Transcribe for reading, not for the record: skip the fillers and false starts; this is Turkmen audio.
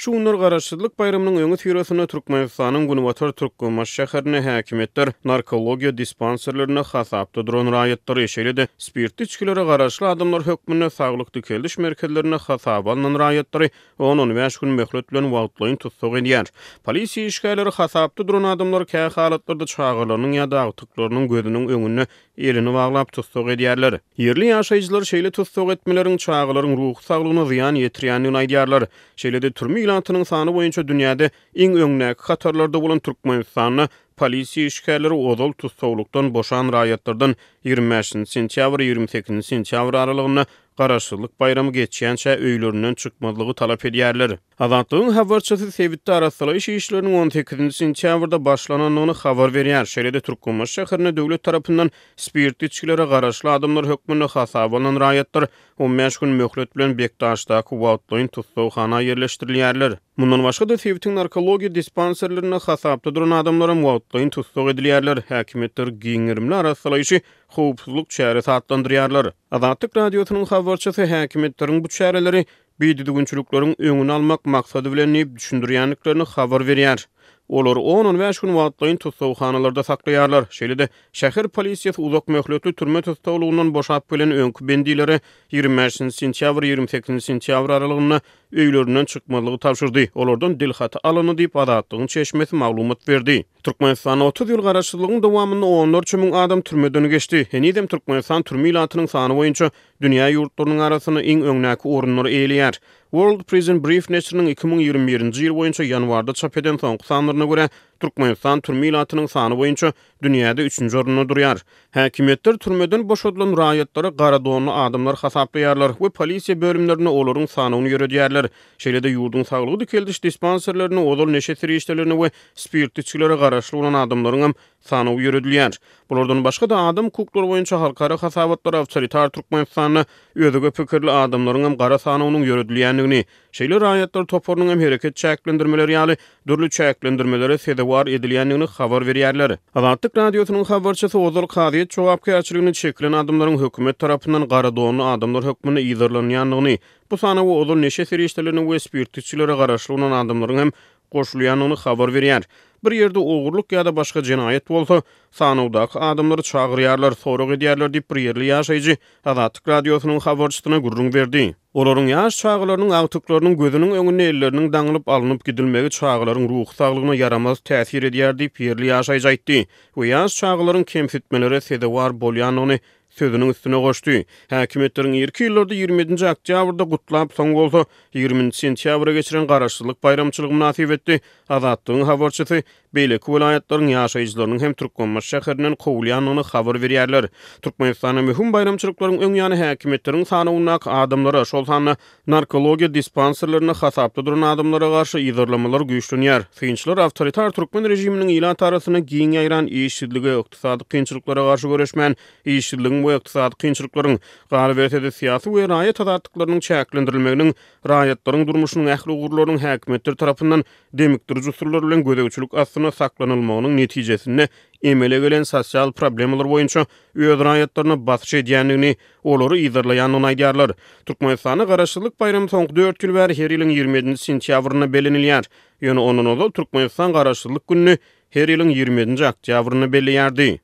Şunlar garaşsyzlyk bayramynyň öňü tirosuna Türkmenistanyň Gunuwator Türkmenbaş şäherine häkimetler narkologiýa dispanserlerine hasapda duran raýatlary eşeledi. Spirtli içkilere garaşly adamlar hökmüne saglyk keldiş merkezlerine hasap alınan raýatlary 10-15 gün möhlet bilen wagtlaryň tutsak edýär. Polisiýa işgärleri hasapda duran adamlar käy halatlarda çağırlarynyň ýa-da agtyklarynyň gözüniň öňüne elini baglap tutsak edýärler. Yerli ýaşaýjylar şeýle tutsak etmeleriň çağılaryň ruh saglygyna ziýan ýetirýändigini aýdýarlar. Şeýle türmi ilantynyň sany boýunça dünýäde iň öňnäki hatarlarda bolan Türkmenistanyň polisiýa işgärleri odol tutsaklykdan boşan raýatlardan 25 sentýabr 28 sentýabr aralygyna garaşsyzlyk bayramy geçýänçä öýlerinden çykmalygy talap edýärler. Azatlygyň habarçysy Sewitde araşdyryş işleriniň 18 sentýabrda başlananyny habar berýär. Şeýle Türkmenbaş şäherine döwlet tarapyndan spirtli içkilere garaşly adamlar hökmüne hasap alınan raýatlar 15 gün möhlet bilen Bektaşdaky wagtlaryň tutsawhana ýerleşdirilýärler. Mundan başga da Sewitdiň narkologiýa dispanserlerine hasapda duran adamlaryň wagtlaryň tutsak edilýärler. Häkimetler giňirimli araşdyryşy howpsuzlyk çäresi adlandyrýarlar. Azatlyk radiosynyň habarçysy häkimetleriň bu çäreleri bididigünçülükleriň öňüni almak maksady bilen düşündirýänliklerini habar berýär. Olar 10-15 gün wagtlaryň tutsawhanalarda saklaýarlar. Şeýle-de şäher polisiýasy uzak möhletli türme tutsawlygynyň boşap bilen öňkü bendileri 25 sentýabr 28 sentýabr aralygyna öýlerinden çykmalygy tapşyrdy. Olardan dilhata alany diýip Azatlygyň çeşmesi maglumat berdi. Türkmenistan 30 ýyl garaşsyzlygyň dowamynda 14 000 adam türmeden geçdi. Henidem Türkmenistan türme ilantynyň sany boýunça dünýä ýurtlarynyň arasyna iň öňnäki orunlary eýleýär. World Prison Brief näşriniň 2021-nji ýyl boýunça ýanwarda çap eden soňky sanlaryna görä Türkmenistan türme ilantynyň sany boýunça dünýäde 3-nji orunda durýar. Häkimetler türmeden boşadylan raýatlary gara donly adamlar hasaplaýarlar we polisiýa bölümlerine olaryň sanyny ýöredýärler. Şeýle-de ýurdun saglygy keldiş dispanserlerine odol neşe tirişlerini we spirtli içkilere garaşly bolan adamlaryň hem sanyny ýöredilýär. Bulardan başga da adam hukuklary boýunça halkara hasabatlar awtoritar Türkmenistanyny özüge pikirli adamlaryň hem gara sanynyň ýöredilýändigini, şeýle raýatlar toparynyň hem hereket çäklendirmeleri ýaly dürli çäklendirmelere sebäp edilýändigini habar berýärler. Azatlyk radiosynyň habarçysy Ozal Kaziýet jogapkärçiligini çekilen adamlaryň hökümet tarapyndan gara donly adamlar hökmüne ýyzarlanýandygyny, bu sany odol neşe serişlerini we spirtçilere garaşly bolan adamlaryň hem goşulýanyny habar berýär. Bir ýerde ogurluk ýa-da başga jenaýet bolsa, sanawdaky adamlary çagyrýarlar, sorag edýärler diýip bir ýerli ýaşaýjy Azatlyk radiosynyň habarçysyna gurrun berdi. Olaryň ýaş çağlarynyň agtyklarynyň gözüniň öňüne elleriniň daňylyp alınıp gidilmegi çağlaryň ruh saglygyna yaramaz täsir edýär diýip ýerli ýaşaýjy aýtdy. Bu ýaş çağlaryň kemsitmelere sebäp bolýanyny sözüniň üstüne goşdy. Häkimetlerin ilki ýyllarda 27-nji oktýabrda gutlap soň bolsa 20-nji sentýabra geçiren garaşsyzlyk bayramçylygy münasip etdi. Azatlygyň habarçysy beýleki vilayatlaryň ýaşaýjylarynyň hem Türkmenbaş şäherinden gowulýanyny habar berýärler. Türkmenistanyň mühim bayramçylyklaryň öň ýany häkimetleriň sanyna adamlara, şol sany narkologiýa dispanserlerine hasapda duran adamlara garşy ýyzarlamalar güýçlenýär. Synçylar awtoritar türkmen rejiminiň ilan tarasyna giň ýaýran işçiligi, ykdysady kynçylyklara garşy göreşmän işçiligiň we ykdysady kynçylyklaryň galibiyetde siýasy we raýat azatlyklarynyň çäklendirilmeginiň raýatlaryň durmuşynyň ähli ugurlarynyň häkimetler tarapyndan demikdiriji usullar bilen gödäwçilik astyna saklanylmagynyň netijesinde emele gelen sosial problemler boýunça öz raýatlaryna basyş edýändigini, olary ýyzarlaýanyny aýdýarlar. Türkmenistanyň garaşsyzlyk bayramy soňky 4 ýyl bäri her ýylyň 27-nji sentýabryna belenilýär. Ýöne onuň Türkmenistan garaşsyzlyk gününi her ýylyň 27-nji oktýabryna belleýärdi.